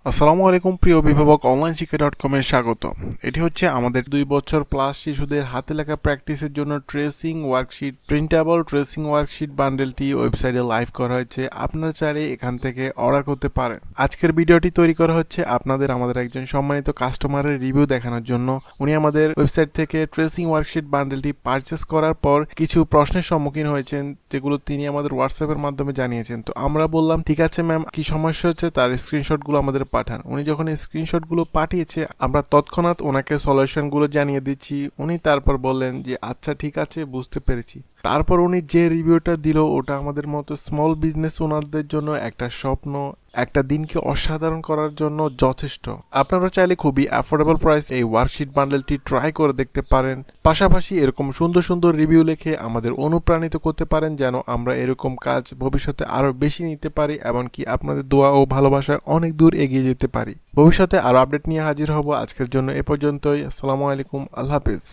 আসসালামু আলাইকুম প্রিয় অভিভাবক অনলাইন শিক্ষা .com এর স্বাগত। এটি হচ্ছে আমাদের 2 বছর প্লাস শিশুদের হাতে লেখা প্র্যাকটিসের জন্য tracing worksheet printable tracing worksheet বান্ডেলটি ওয়েবসাইটে লাইভ করা হয়েছে। আপনারা চাইলে এখান থেকে অর্ডার করতে পারেন। আজকের ভিডিওটি তৈরি করা হচ্ছে আমাদের একজন সম্মানিত কাস্টমারের রিভিউ দেখানোর জন্য। উনি আমাদের ওয়েবসাইট থেকে ট্রেসিং ওয়ার্কশিট বান্ডেলটি পারচেস করার পর কিছু প্রশ্নের সম্মুখীন হয়েছেন, যেগুলো তিনি আমাদের হোয়াটসঅ্যাপের মাধ্যমে জানিয়েছেন। তো আমরা বললাম ঠিক আছে ম্যাম, কি সমস্যা হচ্ছে তার স্ক্রিনশটগুলো আমাদের পাঠান। উনি যখন স্ক্রিনশটগুলো পাঠিয়েছে আমরা তৎক্ষণাৎ ওনাকে সলিউশনগুলো জানিয়ে দিচ্ছি। উনি তারপর বললেন যে আচ্ছা ঠিক আছে, বুঝতে পেরেছি। তারপর উনি যে রিভিউটা দিল ওটা আমাদের মতো স্মল বিজনেস ওনারদের জন্য একটা স্বপ্ন, একটা দিনকে অসাধারণ করার জন্য যথেষ্ট। আপনারা চাইলে খুবই অ্যাফোর্ডেবল প্রাইস এই ওয়ার্কশিট বান্ডেলটি ট্রাই করে দেখতে পারেন। পাশাপাশি এরকম সুন্দর সুন্দর রিভিউ লিখে আমাদের অনুপ্রাণিত করতে পারেন যেন আমরা এরকম কাজ ভবিষ্যতে আরো বেশি নিতে পারি, এমনকি আপনাদের দোয়া ও ভালোবাসায় অনেক দূর এগিয়ে যেতে পারি। ভবিষ্যতে আরো আপডেট নিয়ে হাজির হব। আজকের জন্য এ পর্যন্তই। আসসালামু আলাইকুম, আল্লাহ হাফেজ।